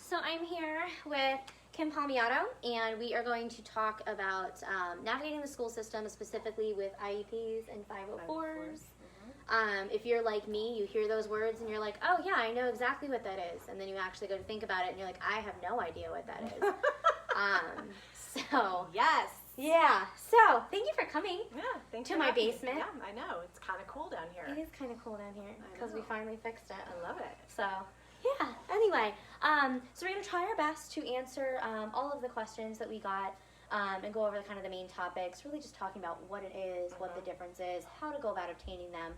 So I'm here with Kim Palmiotto, and we are going to talk about navigating the school system, specifically with IEPs and 504's. If you're like me, you hear those words and you're like, oh yeah, I know exactly what that is. And then you actually go to think about it and you're like, I have no idea what that is. Yes. Yeah. So thank you for coming. Yeah, thanks to for my having me. basement. Yeah, I know. It's kind of cool down here. It is kind of cool down here because we finally fixed it. I love it. So yeah. Anyway, so we're gonna try our best to answer all of the questions that we got. And go over the kind of the main topics, really just talking about what it is, what the difference is, how to go about obtaining them,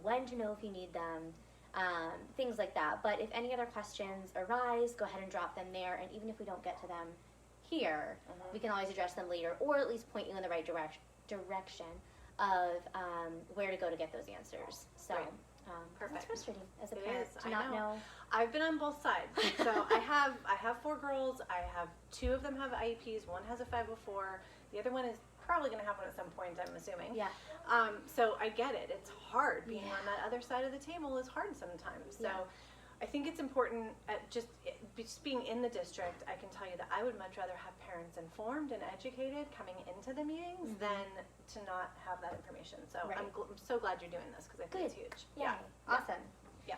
when to know if you need them, things like that. But if any other questions arise, go ahead and drop them there, and even if we don't get to them here, we can always address them later, or at least point you in the right direction of where to go to get those answers. So Perfect. It's frustrating as a It parent is. to I not know. I've been on both sides. So I have 4 girls. I have 2 of them have IEPs. One has a 504. The other one is probably going to have one at some point, I'm assuming. Yeah. So I get it. It's hard. Being on that other side of the table is hard sometimes. So I think it's important just being in the district. I can tell you that I would much rather have parents informed and educated coming into the meetings than to not have that information. So I'm so glad you're doing this because I think it's huge. Yeah. Awesome. Yeah.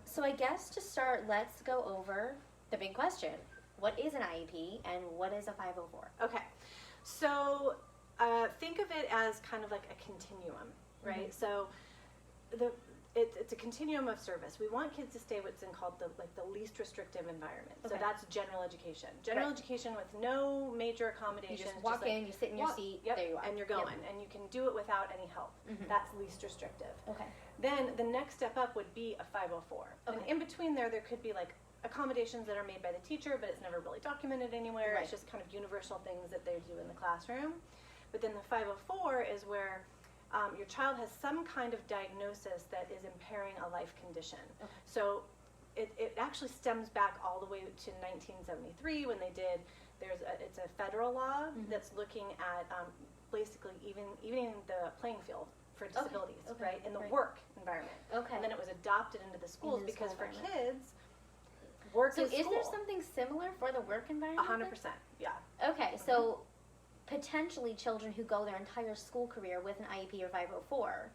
So I guess to start, let's go over the big question. What is an IEP and what is a 504? Okay. So think of it as kind of like a continuum, right? So it's a continuum of service. We want kids to stay what's called the least restrictive environment. So that's general education. General education with no major accommodations. You just walk in, you sit in your seat, there you are. And you're going. And you can do it without any help. That's least restrictive. Okay. Then the next step up would be a 504. And in between there could be like accommodations that are made by the teacher, but it's never really documented anywhere. It's just kind of universal things that they do in the classroom. But then the 504 is where your child has some kind of diagnosis that is impairing a life condition. So it actually stems back all the way to 1973 when it's a federal law that's looking at basically even the playing field for disabilities, right, in the work environment. And then it was adopted into the schools because for kids, work is school. So is there something similar for the work environment? 100%, yeah. Okay, so potentially children who go their entire school career with an IEP or 504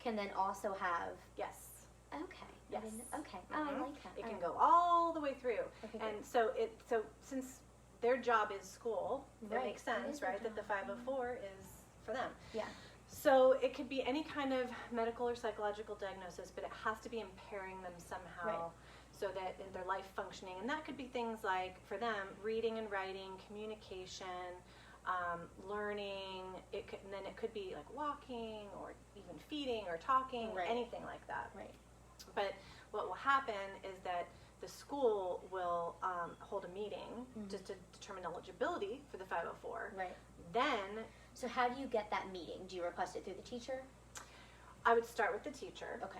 can then also have... Yes. Okay. Yes. Okay. Oh, I like that. It can go all the way through. And so since their job is school, it makes sense, right, that the 504 is for them. Yeah. So it could be any kind of medical or psychological diagnosis, but it has to be impairing them somehow so that in their life functioning. And that could be things like, for them, reading and writing, communication, learning. And then it could be like walking or even feeding or talking, anything like that. Right. But what will happen is that the school will hold a meeting just to determine eligibility for the 504. Right. Then... So how do you get that meeting? Do you request it through the teacher? I would start with the teacher. Okay.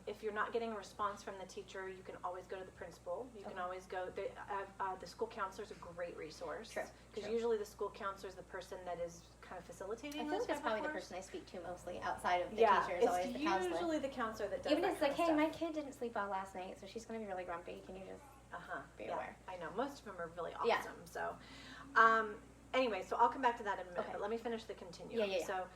If you're not getting a response from the teacher, you can always go to the principal. You can always go. The school counselor is a great resource. True. Because usually the school counselor is the person that is kind of facilitating. I feel like that's probably the person I speak to mostly outside of the teacher. Is always the counselor. It's usually the counselor that does. Even if it's like, hey, stuff. my kid didn't sleep well last night, so she's going to be really grumpy. Can you just be aware? I know most of them are really awesome. So, anyway, so I'll come back to that in a minute. But let me finish the continuum. So.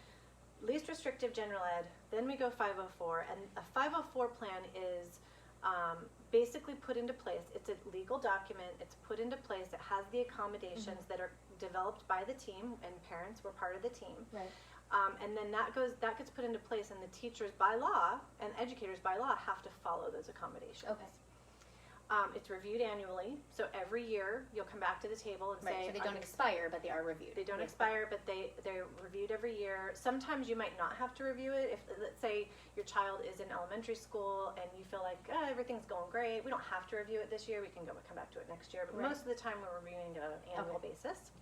Least restrictive general ed, then we go 504, and a 504 plan is basically put into place. It's a legal document. It's put into place. It has the accommodations that are developed by the team, and parents were part of the team. Right. And then that gets put into place, and the teachers by law and educators by law have to follow those accommodations. Okay. It's reviewed annually, so every year you'll come back to the table and say... So they don't expire, but they are reviewed. They don't expire, but they're reviewed every year. Sometimes you might not have to review it. If, let's say, your child is in elementary school and you feel like, everything's going great, we don't have to review it this year, we can come back to it next year, but most of the time we're reviewing it on an annual basis.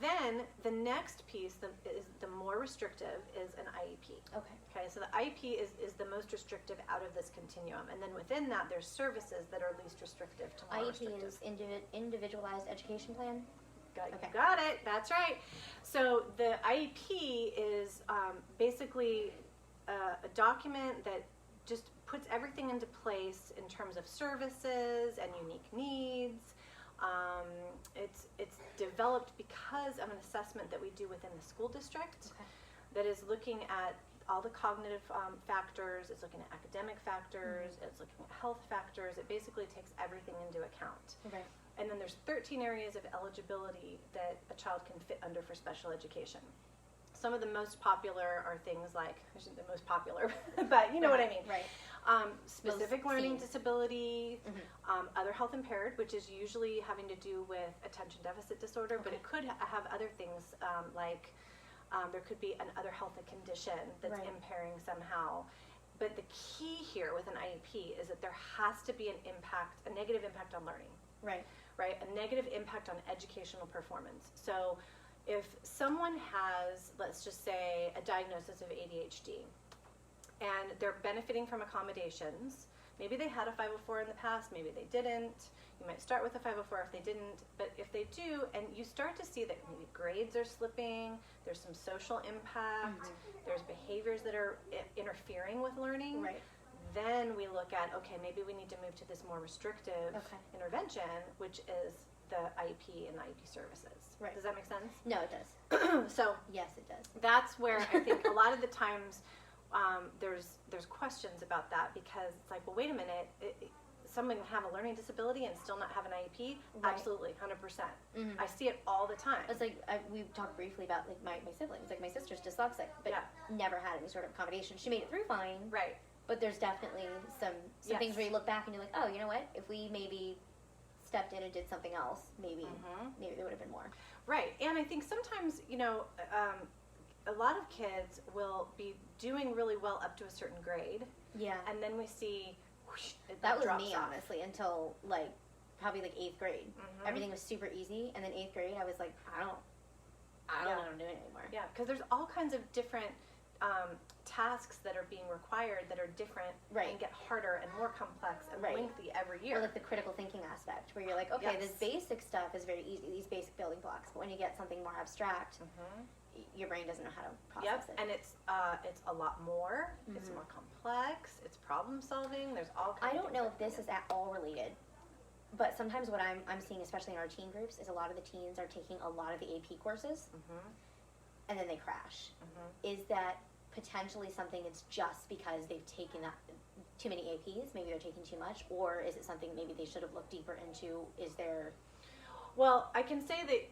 Then the next piece is the more restrictive is an IEP. Okay, so the IEP is the most restrictive out of this continuum, and then within that there's services that are least restrictive to more restrictive. IEP is individualized education plan? Got it, that's right. So the IEP is basically a document that just puts everything into place in terms of services and unique needs. It's developed because of an assessment that we do within the school district that is looking at all the cognitive factors, it's looking at academic factors, it's looking at health factors. It basically takes everything into account. Okay. And then there's 13 areas of eligibility that a child can fit under for special education. Some of the most popular are things like, I shouldn't say most popular, but you know what I mean. Right. Specific learning disability, other health impaired, which is usually having to do with attention deficit disorder, but it could have other things like there could be another health condition that's impairing somehow. But the key here with an IEP is that there has to be a negative impact on learning. Right. Right? A negative impact on educational performance. So if someone has, let's just say, a diagnosis of ADHD, and they're benefiting from accommodations, maybe they had a 504 in the past, maybe they didn't. You might start with a 504 if they didn't, but if they do, and you start to see that maybe grades are slipping, there's some social impact, there's behaviors that are interfering with learning, then we look at, okay, maybe we need to move to this more restrictive intervention, which is the IEP and the IEP services. Right. Does that make sense? No, it does. So yes, it does. That's where I think a lot of the times there's questions about that, because it's like, well, wait a minute, someone can have a learning disability and still not have an IEP? Absolutely, 100%. I see it all the time. It's like, we talked briefly about like my siblings. Like, my sister's dyslexic, but never had any sort of accommodation. She made it through fine. Right. But there's definitely some things where you look back and you're like, oh, you know what? If we maybe stepped in and did something else, maybe there would have been more. Right. And I think sometimes, you know, a lot of kids will be doing really well up to a certain grade. Yeah. And then we see whoosh, that was me, off. Honestly, until like probably like 8th grade. Everything was super easy, and then 8th grade I was like, I don't know what I'm doing anymore. Yeah, because there's all kinds of different tasks that are being required that are different and get harder and more complex and lengthy every year. Or like the critical thinking aspect, where you're like, okay, this basic stuff is very easy, these basic building blocks, but when you get something more abstract, your brain doesn't know how to process it. And it's a lot more, it's more complex, it's problem solving, there's all kinds of things. I don't know if this is at all related, but sometimes what I'm seeing, especially in our teen groups, is a lot of the teens are taking a lot of the AP courses, and then they crash. Is that potentially something that's just because they've taken too many APs, maybe they're taking too much, or is it something maybe they should have looked deeper into? Is there... Well, I can say that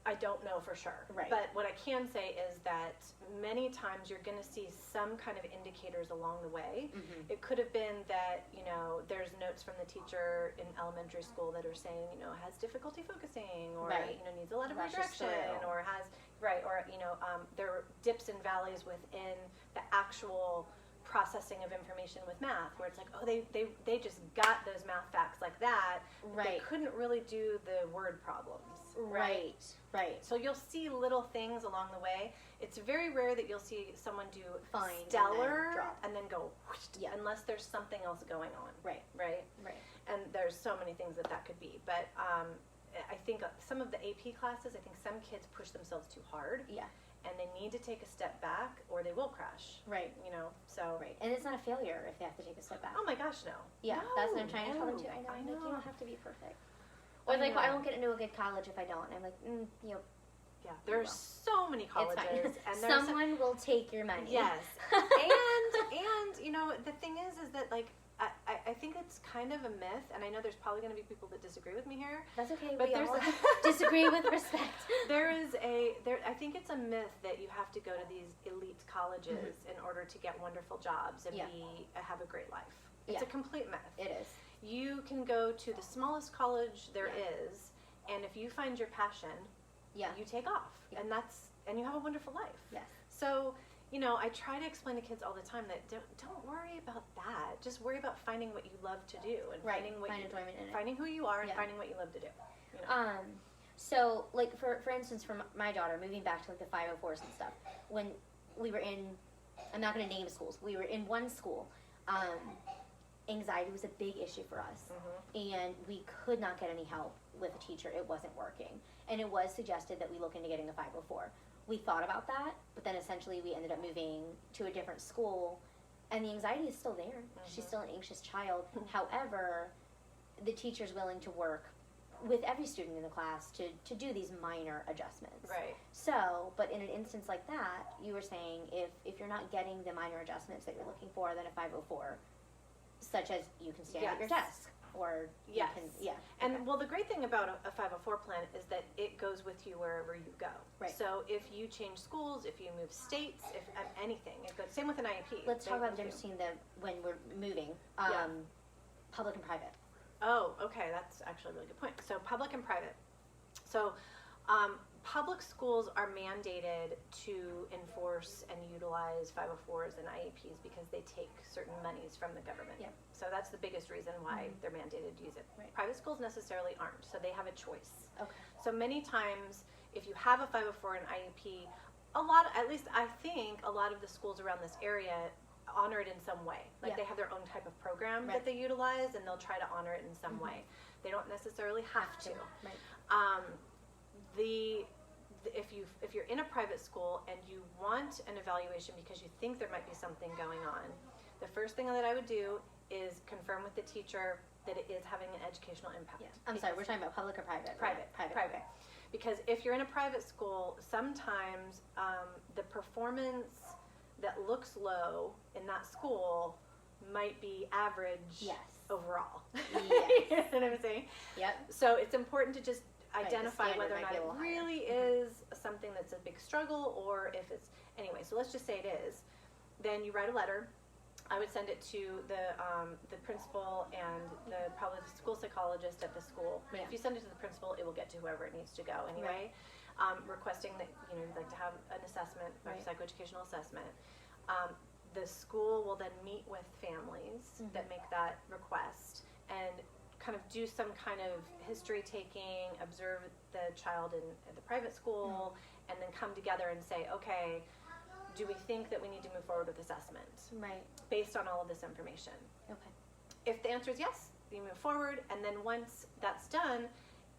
I don't know for sure, but what I can say is that many times you're going to see some kind of indicators along the way. It could have been that, you know, there's notes from the teacher in elementary school that are saying, you know, has difficulty focusing, or you know, needs a lot of redirection, or has or you know, there are dips and valleys within the actual processing of information with math, where it's like, oh, they just got those math facts like that, but they couldn't really do the word problems. Right. So you'll see little things along the way. It's very rare that you'll see someone do stellar and then go whoosh, unless there's something else going on. Right. And there's so many things that could be, but I think some of the AP classes, I think some kids push themselves too hard. Yeah. And they need to take a step back, or they will crash. Right. You know, so. Right. And it's not a failure if they have to take a step back. Oh my gosh, no. Yeah, that's what I'm trying to tell them too. I know. Like, you don't have to be perfect. Or like, well, I won't get into a good college if I don't. And I'm like, you know. Yeah, there's so many colleges, and someone will take your money. Yes. and you know, the thing is that like, I think it's kind of a myth, and I know there's probably going to be people that disagree with me here. That's okay. But we all disagree with respect. I think it's a myth that you have to go to these elite colleges in order to get wonderful jobs and have a great life. It's a complete myth. It is. You can go to the smallest college there is, and if you find your passion, you take off, and you have a wonderful life. Yes. So, you know, I try to explain to kids all the time that don't worry about that. Just worry about finding what you love to do, and finding who you are and finding what you love to do. You know? So, like, for instance, for my daughter, moving back to like the 504's and stuff, when we were in, I'm not going to name schools, we were in one school, anxiety was a big issue for us, and we could not get any help with a teacher. It wasn't working, and it was suggested that we look into getting a 504. We thought about that, but then essentially we ended up moving to a different school, and the anxiety is still there. She's still an anxious child. However, the teacher's willing to work with every student in the class to do these minor adjustments. Right. So, but in an instance like that, you were saying if you're not getting the minor adjustments that you're looking for, then a 504, such as you can stand at your desk, or you can, And well, the great thing about a 504 plan is that it goes with you wherever you go. Right. So if you change schools, if you move states, if anything, it goes. Same with an IEP. Let's talk about the difference between when we're moving, public and private. Oh, okay, that's actually a really good point. So public and private. So public schools are mandated to enforce and utilize 504s and IEPs because they take certain monies from the government. Yep. So that's the biggest reason why they're mandated to use it. Right. Private schools necessarily aren't, so they have a choice. Okay. So many times, if you have a 504 and IEP, at least I think a lot of the schools around this area honor it in some way. Like they have their own type of program that they utilize, and they'll try to honor it in some way. They don't necessarily have to. Right. If you're in a private school and you want an evaluation because you think there might be something going on, the first thing that I would do is confirm with the teacher that it is having an educational impact. Yeah. I'm sorry, we're talking about public or private? Private. Okay. Because if you're in a private school, sometimes the performance that looks low in that school might be average overall. Yes. You know what I'm saying? Yep. So it's important to just identify the whether or standard not might it be a little really is something that's a big struggle, or if it's, anyway, so let's just say it is. Then you write a letter. I would send it to the principal and probably the school psychologist at the school. But if you send it to the principal, it will get to whoever it needs to go anyway. Requesting that you'd like to have an assessment, a psychoeducational assessment. The school will then meet with families that make that request and kind of do some kind of history taking, observe the child at the private school, and then come together and say, okay, do we think that we need to move forward with assessment? Right. Based on all of this information. Okay. If the answer is yes, you move forward, and then once that's done,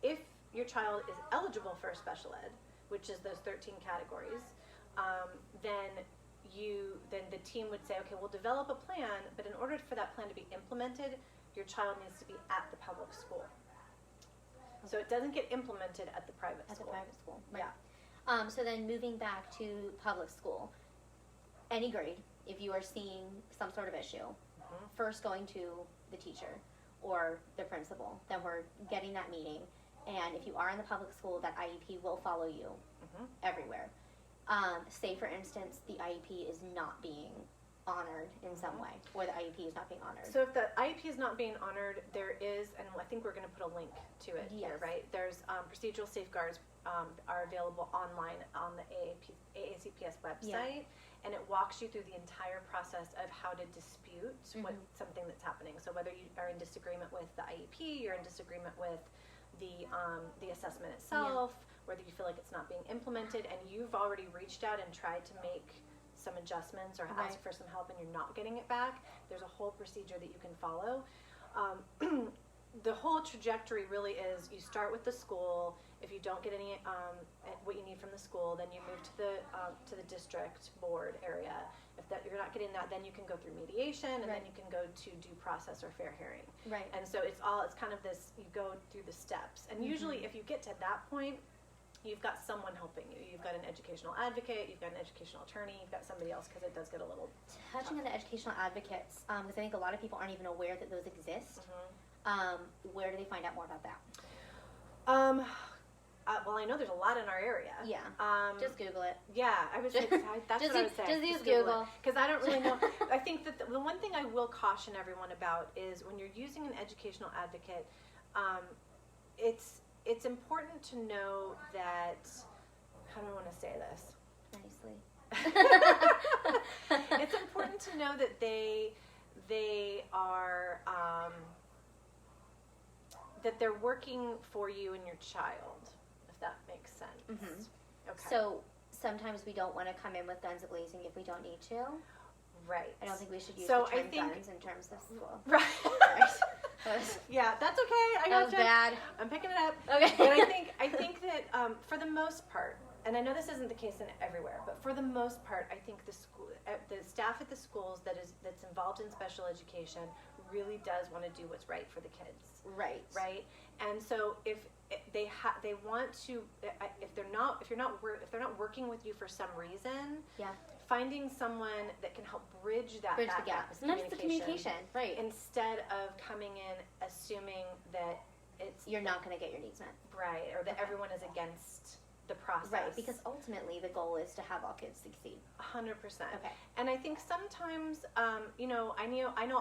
if your child is eligible for special ed, which is those 13 categories, then the team would say, okay, we'll develop a plan, but in order for that plan to be implemented, your child needs to be at the public school. So it doesn't get implemented at the private school. At the private school. Right. Yeah. So then moving back to public school, any grade, if you are seeing some sort of issue, first going to the teacher or the principal, then we're getting that meeting. And if you are in the public school, that IEP will follow you everywhere. Say, for instance, the IEP is not being honored in some way, or the IEP is not being honored. So if the IEP is not being honored, there is, and I think we're going to put a link to it here, right? There's procedural safeguards are available online on the AACPS website, and it walks you through the entire process of how to dispute something that's happening. So whether you are in disagreement with the IEP, you're in disagreement with the assessment itself, whether you feel like it's not being implemented, and you've already reached out and tried to make some adjustments or ask for some help and you're not getting it back, there's a whole procedure that you can follow. The whole trajectory really is you start with the school. If you don't get any what you need from the school, then you move to the district board area. If you're not getting that, then you can go through mediation, and then you can go to due process or fair hearing. Right. And so it's kind of this, you go through the steps. And usually if you get to that point, you've got someone helping you. You've got an educational advocate, you've got an educational attorney, you've got somebody else, because it does get a little touching on the educational advocates, because I think a lot of people aren't even aware that those exist. Where do they find out more about that? Well, I know there's a lot in our area. Yeah. Just Google it. Yeah, I would say that's what I would say. Just use Google. Because I don't really know. I think that the one thing I will caution everyone about is when you're using an educational advocate, it's important to know that, how do I want to say this? Nicely. It's important to know that they are, that they're working for you and your child, if that makes sense. Okay. So sometimes we don't want to come in with guns blazing if we don't need to. Right. I don't think we should use So the I term think, guns in terms of school. Right. Right. Yeah, that's okay. That was bad. I'm picking it up. Okay. But I think that for the most part, and I know this isn't the case in everywhere, but for the most part, I think the staff at the schools that's involved in special education really does want to do what's right for the kids. Right. Right. And so if they want to, if they're not working with you for some reason, finding someone that can help bridge the gap. Sometimes it's the communication, right? Instead of coming in assuming that you're not going to get your needs met, right, or that everyone is against the process, right? Because ultimately the goal is to have all kids succeed. 100%. Okay. And I think sometimes, I know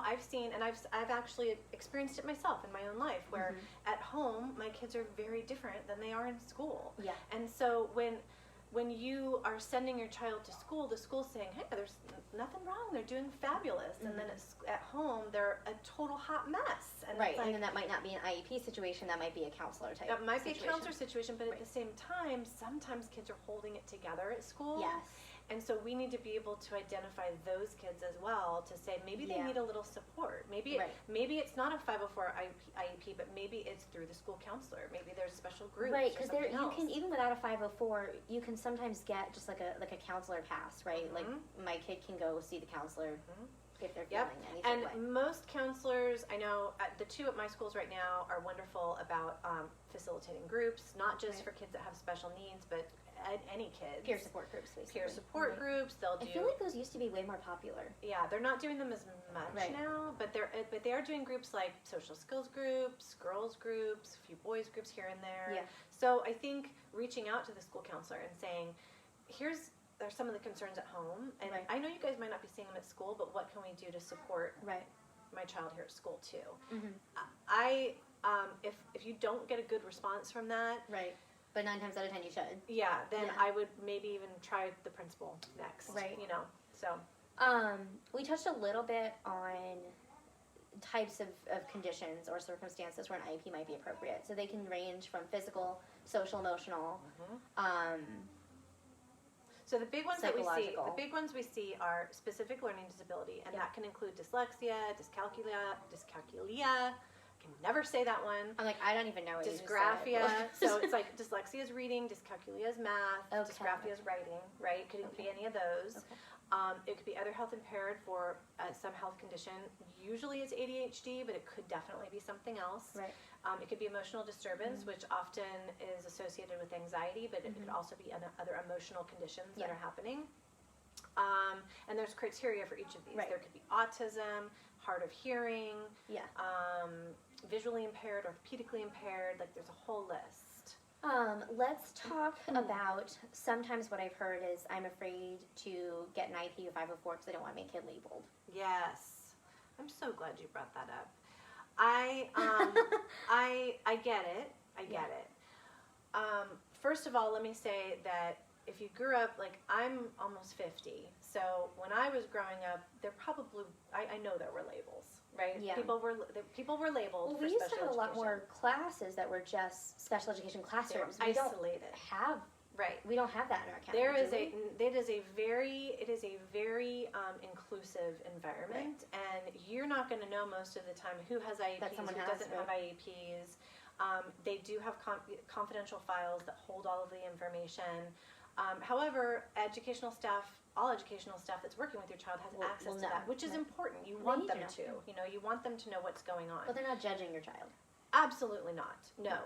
I've seen, and I've actually experienced it myself in my own life, where at home my kids are very different than they are in school. Yeah. And so when you are sending your child to school, the school's saying, hey, there's nothing wrong, they're doing fabulous. And then at home, they're a total hot mess. And right, and then that might not be an IEP situation, that might be a counselor type situation. That might be a situation. counselor situation, but at the same time, sometimes kids are holding it together at school. Yes. And so we need to be able to identify those kids as well, to say maybe they need a little support. Maybe it's not a 504 IEP, but maybe it's through the school counselor. Maybe there's special groups. Right, because you can, even without a 504, you can sometimes get just like a counselor pass, right? Like my kid can go see the counselor if they're feeling any sort of way. And most counselors, I know the two at my schools right now are wonderful about facilitating groups, not just for kids that have special needs, but any kids. Peer support groups, basically. Peer support groups. They'll do. I feel like those used to be way more popular. Yeah, they're not doing them as much now, but they are doing groups like social skills groups, girls groups, a few boys groups here and there. Yeah. So I think reaching out to the school counselor and saying, there's some of the concerns at home, and I know you guys might not be seeing them at school, but what can we do to support my child here at school too? If you don't get a good response from that, but 9 times out of 10 you should. Yeah, then I would maybe even try the principal next. Right. So. We touched a little bit on types of conditions or circumstances where an IEP might be appropriate. So they can range from physical, social, emotional, so the big ones we see are specific learning disability, and that can include dyslexia, dyscalculia. I can never say that one. I'm like, I don't even know what dysgraphia. So it's like dyslexia is reading, dyscalculia is math, dysgraphia is writing, right? Could be any of those. Okay. It could be other health impaired for some health condition. Usually it's ADHD, but it could definitely be something else. Right. It could be emotional disturbance, which often is associated with anxiety, but it could also be other emotional conditions that are happening. And there's criteria for each of these. There could be autism, hard of hearing, visually impaired, orthopedically impaired. Like there's a whole list. Let's talk about, sometimes what I've heard is I'm afraid to get an IEP or 504 because I don't want my kid labeled. Yes. I'm so glad you brought that up. I get it. I get it. First of all, let me say that if you grew up, like I'm almost 50, so when I was growing up, there probably, I know there were labels, right? Yeah. People were labeled for special education. We used to have a lot more classes that were just special education classrooms. They were isolated. We don't have that in our county. It is a very inclusive environment, and you're not going to know most of the time who has IEPs, who doesn't have IEPs. They do have confidential files that hold all of the information. However, all educational staff that's working with your child has access to that, which is important. You want them to. You want them to know what's going on. But they're not judging your child. Absolutely not. No.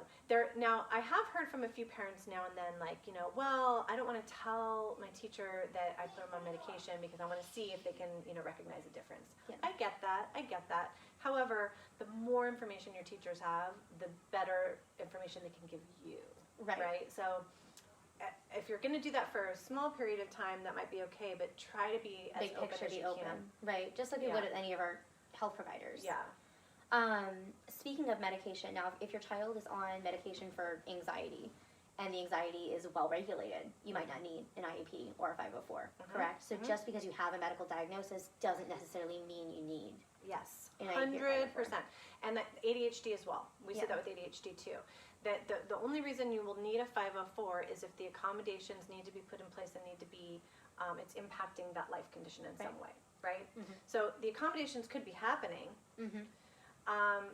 Now, I have heard from a few parents now and then, like, well, I don't want to tell my teacher that I put them on medication because I want to see if they can, recognize a difference. Yeah. I get that. However, the more information your teachers have, the better information they can give you. Right? So if you're going to do that for a small period of time, that might be okay, but try to be as open as you can. Right, just like we would at any of our health providers. Yeah. Speaking of medication, now if your child is on medication for anxiety, and the anxiety is well regulated, you might not need an IEP or a 504, correct? So just because you have a medical diagnosis doesn't necessarily mean you need. Yes, 100%. And that ADHD as well. We see that with ADHD too. That the only reason you will need a 504 is if the accommodations need to be put in place and need to be, it's impacting that life condition in some way, right? So the accommodations could be happening.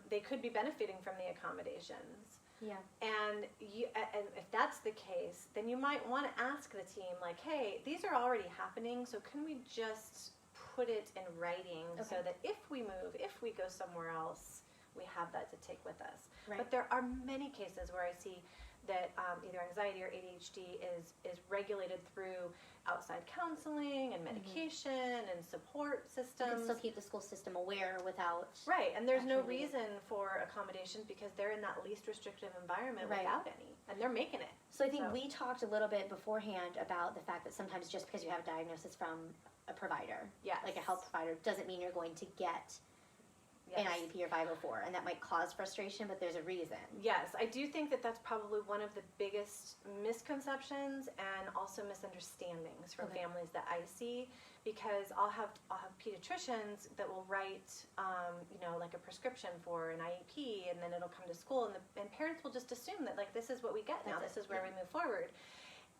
They could be benefiting from the accommodations. Yeah. And if that's the case, then you might want to ask the team, like, hey, these are already happening, so can we just put it in writing so that if we move, if we go somewhere else, we have that to take with us. Right. But there are many cases where I see that either anxiety or ADHD is regulated through outside counseling and medication and support You systems. can still keep the school system aware without... Right, and there's no actually needing- reason for accommodations because they're in that least restrictive environment Right. without any, and they're making it. So I think we talked a little bit beforehand about the fact that sometimes just because you have a diagnosis from a provider, Yes. like a health provider, doesn't mean you're going to get an IEP or 504, and that might cause frustration, but there's a reason. Yes, I do think that that's probably one of the biggest misconceptions and also misunderstandings from families that I see, because I'll have pediatricians that will write, like a prescription for an IEP, and then it'll come to school, and parents will just assume that, like, this is what we get now, this is where we move forward.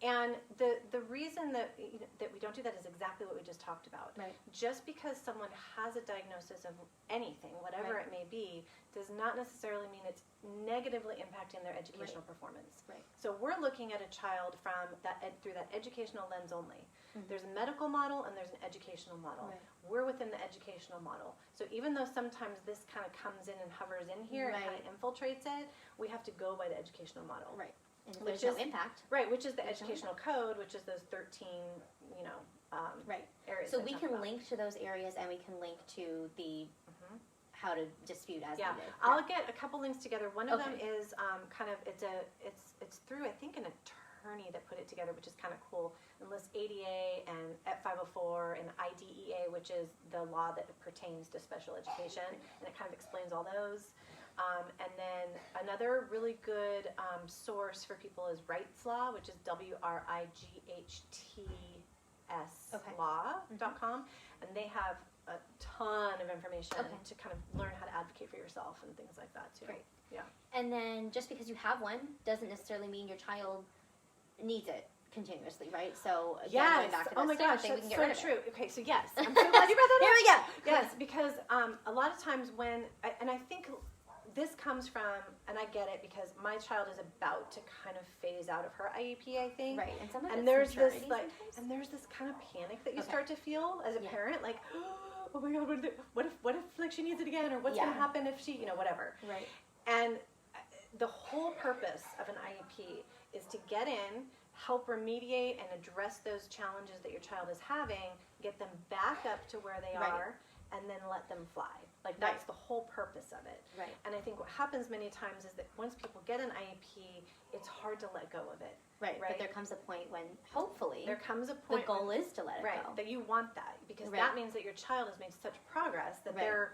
And the reason that we don't do that is exactly what we just talked about. Right. Just because someone has a diagnosis of anything, whatever it may be, does not necessarily mean it's negatively impacting their educational performance. Right. So we're looking at a child from through that educational lens only. Mm-hmm. There's a medical model and there's an educational model. Right. We're within the educational model. So even though sometimes this kind of comes in and hovers in here and kind of infiltrates it, we have to go by the educational model. Right. And if there's no impact. Right, which is the educational code, which is those 13, areas. So we can link to those areas, and we can link to the how to dispute as needed. I'll get a couple links together. One of them is it's through, I think, an attorney that put it together, which is kind of cool. It lists ADA and at 504 and IDEA, which is the law that pertains to special education, and it kind of explains all those. And then another really good source for people is Rights Law, which is WRIGHTS law.com, and they have a ton of information to kind of learn how to advocate for yourself and things like that too. Great. Yeah. And then just because you have one doesn't necessarily mean your child needs it continuously, right? So again, going back to that my gosh, thing, we can that's get rid so of true. it. Okay, so yes, I'm so glad you brought that up. Here we go. Yes, because a lot of times when, and I think this comes from, and I get it because my child is about to kind of phase out of her IEP, I think. Right, and some of and it's there's this maturity and there's this kind of panic that you start to feel as a parent, like, oh my God, what if like she needs it again, or what's going to happen if she, whatever. Right. And the whole purpose of an IEP is to get in, help remediate and address those challenges that your child is having, get them back up to where they are, and then let them fly. Like, that's the whole purpose of it. Right. And I think what happens many times is that once people get an IEP, it's hard to let go of it. Right. But there comes a point when, hopefully, there comes a point the goal is to let it go. That you want that, because that means that your child has made such progress that they're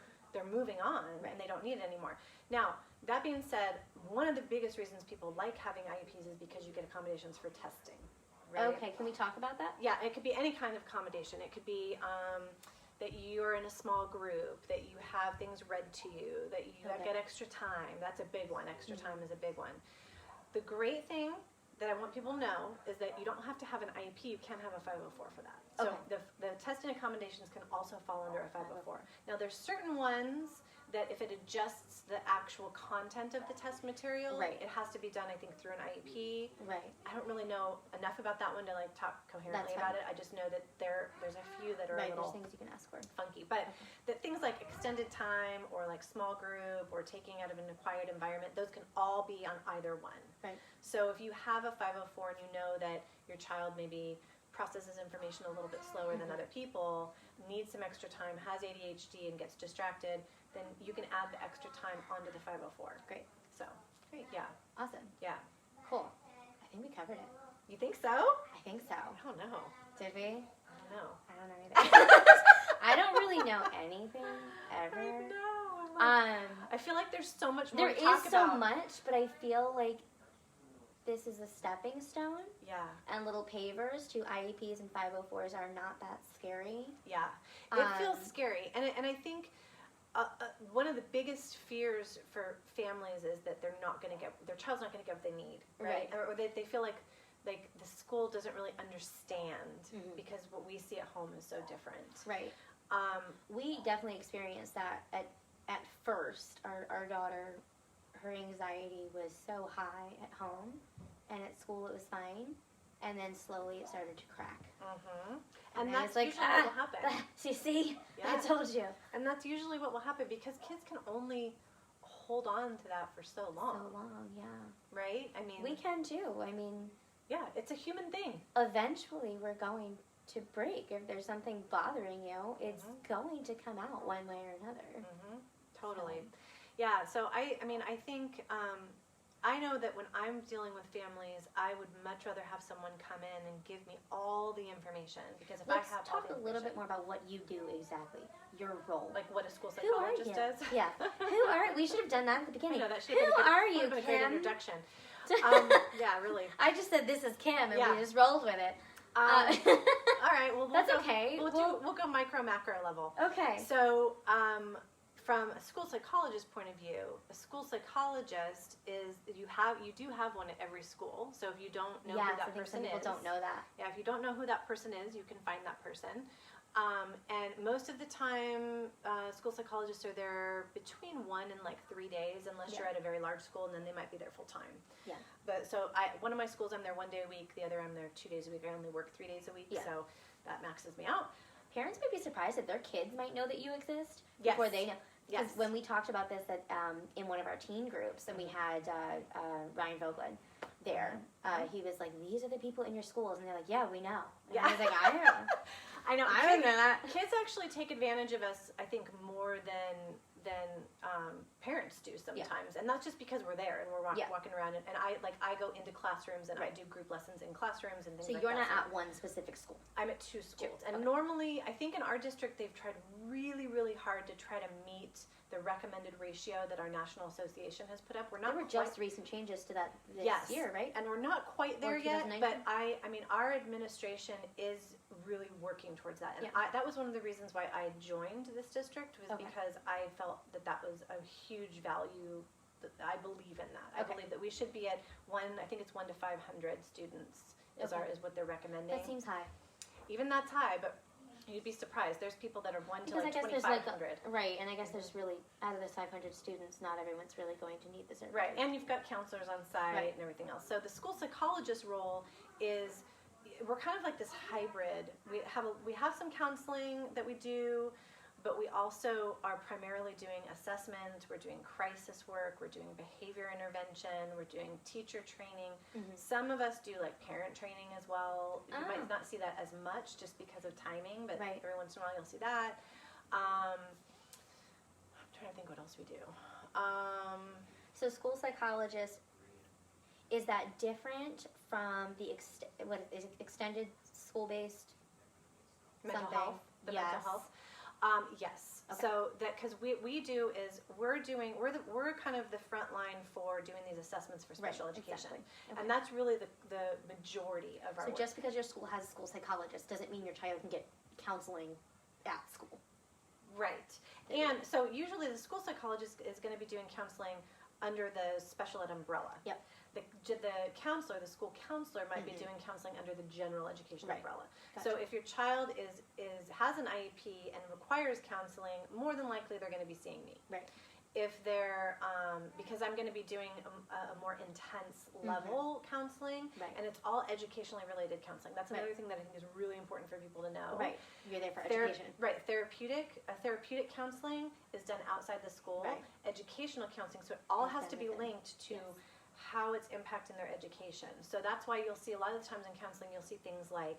moving on and they don't need it anymore. Now, that being said, one of the biggest reasons people like having IEPs is because you get accommodations for testing. Right? Okay, can we talk about that? Yeah, it could be any kind of accommodation. It could be that you're in a small group, that you have things read to you, that you get extra time. That's a big one. Extra time is a big one. The great thing that I want people to know is that you don't have to have an IEP. You can have a 504 for that. So the testing accommodations can also fall under a 504. Now, there's certain ones that if it adjusts the actual content of the test material, it has to be done, I think, through an IEP. Right. I don't really know enough about that one to like talk coherently about it. I just know that there's a few that are a little there's things you can ask for. funky. But that things like extended time or like small group or taking out of an acquired environment, those can all be on either one. Right. So if you have a 504 and you know that your child maybe processes information a little bit slower than other people, needs some extra time, has ADHD and gets distracted, then you can add the extra time onto the 504. Great. So, great. Yeah. Awesome. Yeah. Cool. I think we covered it. You think so? I think so. I don't know. Did we? I don't know. I don't know either. I don't really know anything ever. I know. I feel like there's so much more to talk about. There is so much, but I feel like this is a stepping stone. Yeah. And little pavers to IEPs and 504s are not that scary. Yeah. It feels scary. And I think one of the biggest fears for families is that their child's not going to get what they need, right? Or they feel like the school doesn't really understand because what we see at home is so different. Right. We definitely experienced that at first. Our daughter, her anxiety was so high at home, and at school it was fine, and then slowly it started to crack. And then that's it's like, usually what will happen. You see? Yeah. I told you. And that's usually what will happen because kids can only hold on to that for so long. So long, yeah. Right? I mean, We can too. I mean, yeah, it's a human thing. eventually we're going to break. If there's something bothering you, it's going to come out one way or another. Totally. Yeah, so I mean, I think, I know that when I'm dealing with families, I would much rather have someone come in and give me all the information, because if Let's I have talk all the a little bit information- more about what you do exactly, your role. like what a school Who are psychologist you? does. Yeah. Who are we? Should have done that at the I beginning. know that should Who have been a good, are would you, have been a great Kim? introduction. Yeah, really. I just said this is Kim, and Yeah. we just rolled with it. All right. Well, That's go, okay. We'll go micro macro level. Okay. So, from a school psychologist point of view, a school psychologist is you do have one at every school. So if you don't know who I that think person some people is, don't know that. yeah, if you don't know who that person is, you can find that person. And most of the time, school psychologists are there between 1 and 3 days, unless you're at a very large school, and then they might be there full time. Yeah. But so one of my schools, I'm there 1 day a week. The other, I'm there 2 days a week. I only work 3 days a week, so that maxes me out. Parents may be surprised that their kids might know that you exist Yes. before they know. Yes. Because when we talked about this in one of our teen groups, and we had Ryan Vogelin there, he was like, "These are the people in your schools," and they're like, "Yeah, we know." And I was like, "I know." I know. I don't know that. Kids actually take advantage of us, I think, more than parents do sometimes, and that's just because we're there and we're walking around. And I go into classrooms and I do group lessons in classrooms and things So like you're that. not at one specific school. I'm at 2 schools, and Okay. normally I think in our district they've tried really, really hard to try to meet the recommended ratio that our national association has put up. We're not There were quite, just recent changes to that this Yes. year, right? and we're not quite there yet. 2019? But I mean, our administration is really working towards that, and that was one of the reasons why I joined this district was because I felt that was a huge value. That I believe in that. I believe that we should be at 1. I think it's 1 to 500 students is what they're recommending. That seems high. Even that's high, but you'd be surprised. There's people that are 1 Because to I guess 2,500. right, and I guess there's really, out of those 500 students, not everyone's really going to need the service. Right, and you've got counselors on site and everything else. So the school psychologist role is, we're kind of like this hybrid. We have some counseling that we do, but we also are primarily doing assessment, we're doing crisis work, we're doing behavior intervention, we're doing teacher training. Some of us do parent training as well. You might not see that as much just because of timing, but every once in a while you'll see that. I'm trying to think what else we do. So school psychologist, is that different from the extended school-based Mental something? health, the mental health. Yes. Okay. So that because we do is we're kind of the front line for doing these assessments for special education, exactly. Okay. and that's really the majority of our So work. just because your school has a school psychologist doesn't mean your child can get counseling at school. Right. And so usually the school psychologist is going to be doing counseling under the special ed umbrella. Yep. The counselor, the school counselor, might be doing counseling under the general education umbrella. Gotcha. So if your child has an IEP and requires counseling, more than likely they're going to be seeing me. Right. If they're, because I'm going to be doing a more intense level counseling, and it's all educationally related counseling. That's another thing that I think is really important for people to know. Right. You're there for education. Right. Therapeutic counseling is done outside the school. Right. Educational counseling, so it all has to be Everything. linked to how it's impacting their education. So that's why you'll see a lot of the times in counseling, you'll see things like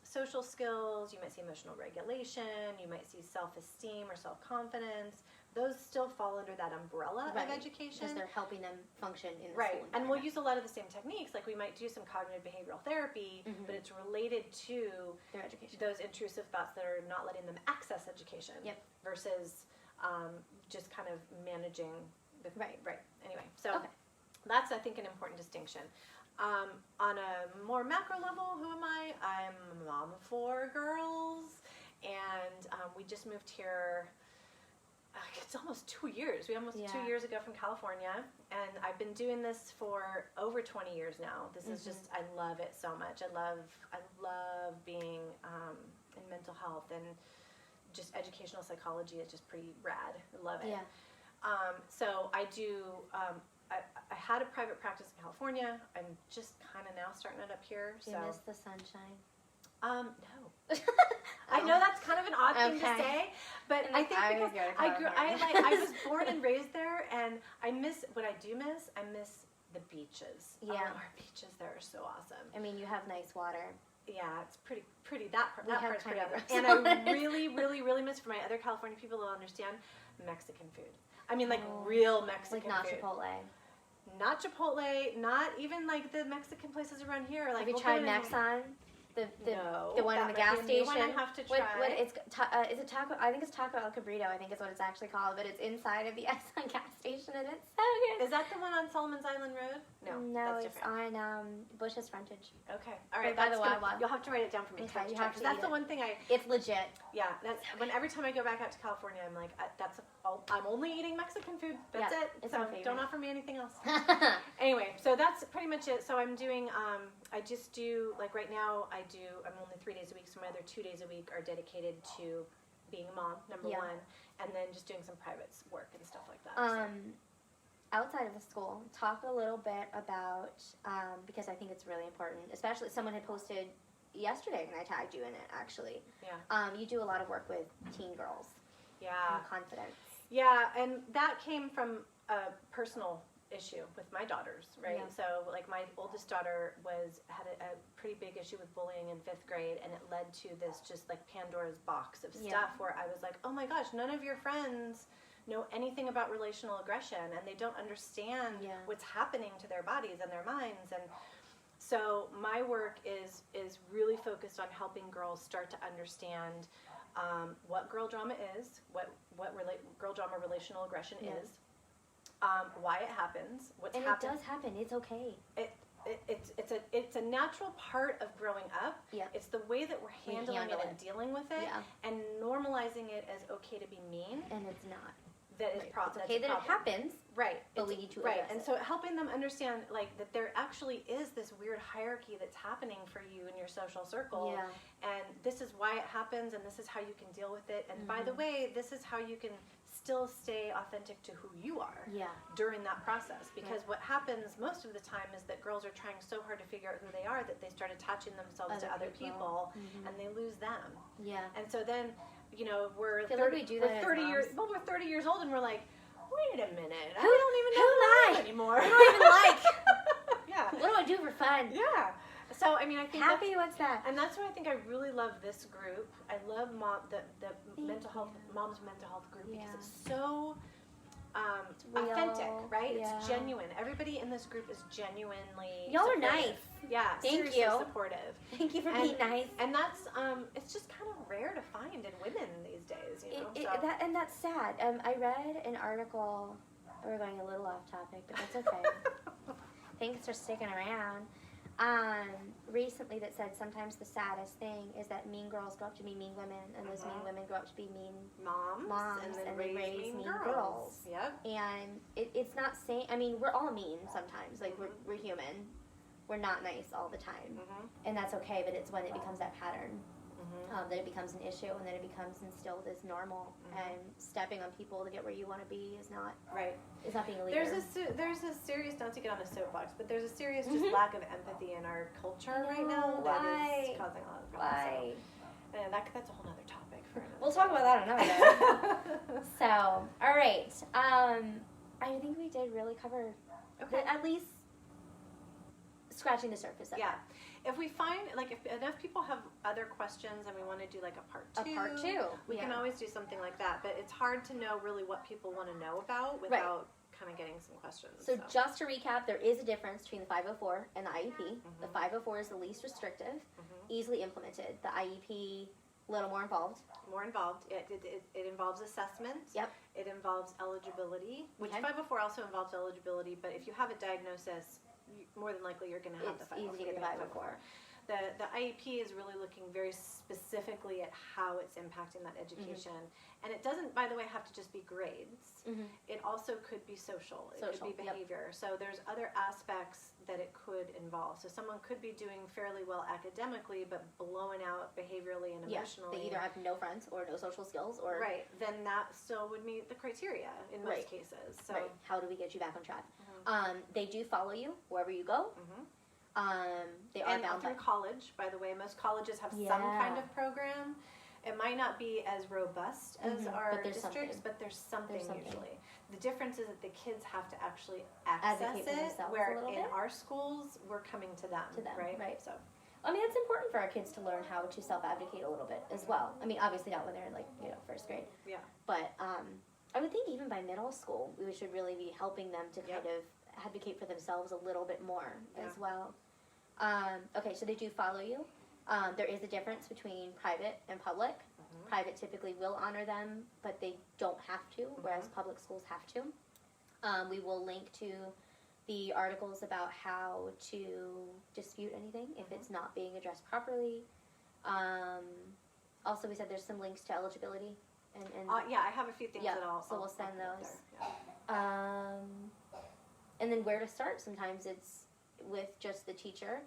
social skills, you might see emotional regulation, you might see self-esteem or self-confidence. Those still fall under that umbrella of education. Because they're helping them function in the Right, school and we'll environment. use a lot of the same techniques, like we might do some cognitive behavioral therapy, but it's related to their education. those intrusive thoughts that are not letting them access education versus just kind of managing the right. Anyway, so that's, I think, an important distinction. On a more macro level, who am I? I'm a mom of 4 girls, and we just moved here. It's almost 2 years. We almost 2 years ago from California, and I've been doing this for over 20 years now. This is just, I love it so much. I love being in mental health, and just educational psychology is just pretty rad. I love it. Yeah. So I do, I had a private practice in California. I'm just kind of now starting it up here. Do you miss the sunshine? No. I know that's kind of an odd thing to say, but I think because I was born and raised there, and I miss the beaches. Yeah. Our beaches there are so awesome. I mean, you have nice water. Yeah, it's pretty. That part's pretty. kind of And I really, really, really miss, for my other California people to understand, Mexican food. I mean, like real Mexican like not food. Chipotle. Not Chipotle. Not even like the Mexican places around here. Like, have you tried Mexon? The one in the gas station. I have to try. What is it taco? I think it's Taco El Cabrito. I think is what it's actually called, but it's inside of the Exxon gas station, and it's so good. Is that the one on Solomon's Island Road? No, that's it's different. on Bush's frontage. Okay, all right. By the Wawa. You'll have to write it down for me. Okay, you have to. That's the one thing It's legit. Yeah, that's when every time I go back out to California, I'm like, I'm only eating Mexican food. That's it. It's so my favorite. don't offer me anything else. Anyway, so that's pretty much it. So I'm doing. I just do, like, right now. I'm only 3 days a week, so my other 2 days a week are dedicated to being a mom, number one, and then just doing some private work and stuff like that. Outside of the school, talk a little bit about, because I think it's really important, especially someone had posted yesterday when I tagged you in it, actually. Yeah. You do a lot of work with teen girls. Yeah. And confidence. Yeah, and that came from a personal issue with my daughters, right? Yeah. So, like, my oldest daughter had a pretty big issue with bullying in 5th grade, and it led to this just like Pandora's box of stuff where I was like, oh my gosh, none of your friends know anything about relational aggression, and they don't understand what's happening to their bodies and their minds. And so my work is really focused on helping girls start to understand what girl drama is, what girl drama relational aggression is, why it happens, what's happening. And it does happen. It's okay. It's a natural part of growing up. Yeah. It's the way that we're handling it and dealing with it, and normalizing it as okay to be mean. And it's not. That is It's okay that it happens. Right. But we need to right. address And it. so helping them understand, like, that there actually is this weird hierarchy that's happening for you in your social circle. Yeah. And this is why it happens, and this is how you can deal with it. And by the way, this is how you can still stay authentic to who you are during that process. Because what happens most of the time is that girls are trying so hard to figure out who they are that they start attaching themselves to other people, and they lose them. Yeah. And so then, you know, we're 30 years old, and we're like, wait a minute, I don't even know who I am anymore. Who do I even like? Yeah. What do I do for fun? Yeah. So, I mean, I think what's that? And that's why I think I really love this group. I love the mental health, mom's mental health group, because it's so authentic, right? Yeah. It's genuine. Everybody in this group is genuinely Y'all are supportive. nice. Yeah, Thank seriously you. supportive. Thank you for being nice. And that's it's just kind of rare to find in women these days, you know. That's sad. I read an article. We're going a little off topic, but that's okay. Thanks for sticking around. Recently, that said sometimes the saddest thing is that mean girls grow up to be mean women, and those mean women grow up to be mean moms and they raise mean girls. Yep. And it's not saying. I mean, we're all mean sometimes. Like we're human. We're not nice all the time, and that's okay. But it's when it becomes that pattern that it becomes an issue, and then it becomes instilled as normal. And stepping on people to get where you want to be is not right. Is not being a leader. There's a serious, not to get on a soapbox, but there's a serious just lack of empathy in our culture right now that is causing a lot of problems. Why? So, and that's a whole other topic for another. We'll talk about that another day. So, all right. I think we did really cover at least scratching the surface of it. If we find, like, if enough people have other questions and we want to do, like, a part two, we can always do something like that. But it's hard to know really what people want to know about without kind of getting some questions. So just to recap, there is a difference between the 504 and the IEP. The 504 is the least restrictive, easily implemented. The IEP, a little more involved. More involved. It involves assessment. Yep. It involves eligibility, which 504 also involves eligibility. But if you have a diagnosis, more than likely you're going to have the 504. It's easy to get the 504. The IEP is really looking very specifically at how it's impacting that education. And it doesn't, by the way, have to just be grades. It also could be social. It could be behavior. So there's other aspects that it could involve. So someone could be doing fairly well academically, but blowing out behaviorally and emotionally. They either have no friends or no social skills, or then that still would meet the criteria in most cases. So how do we get you back on track? They do follow you wherever you go. They are bound through college, by the way. Most colleges have some kind of program. It might not be as robust as our districts, but there's something usually. The difference is that the kids have to actually access it, where in our schools, we're coming to them, right? So, I mean, it's important for our kids to learn how to self-advocate a little bit as well. I mean, obviously not when they're in first grade. Yeah. But I would think even by middle school, we should really be helping them to kind of advocate for themselves a little bit more as well. Okay, so they do follow you. There is a difference between private and public. Private typically will honor them, but they don't have to, whereas public schools have to. We will link to the articles about how to dispute anything if it's not being addressed properly. Also, we said there's some links to eligibility. I have a few things that I'll we'll send those. And then where to start. Sometimes it's with just the teacher,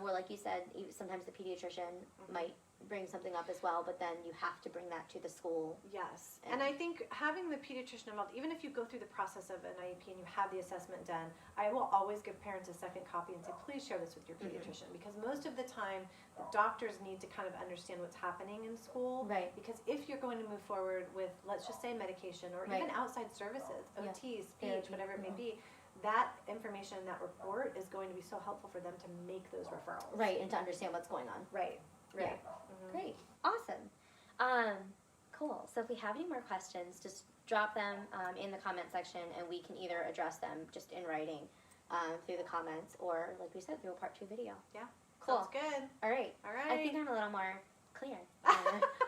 where, like you said, sometimes the pediatrician might bring something up as well, but then you have to bring that to the school. Yes, and I think having the pediatrician involved, even if you go through the process of an IEP and you have the assessment done, I will always give parents a second copy and say, please share this with your pediatrician, because most of the time, the doctors need to kind of understand what's happening in school. Right. Because if you're going to move forward with, let's just say, medication, or even outside services, OT, speech, whatever it may be, that information in that report is going to be so helpful for them to make those referrals. Right, and to understand what's going on. Right. Yeah. Great. Awesome. Cool. So if we have any more questions, just drop them in the comment section, and we can either address them just in writing through the comments, or, like we said, through a part 2 video. Yeah. Cool. Sounds good. All right. All right. I think I'm a little more clear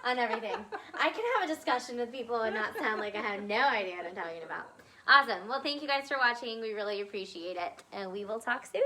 on everything. I can have a discussion with people and not sound like I have no idea what I'm talking about. Awesome. Well, thank you guys for watching. We really appreciate it, and we will talk soon.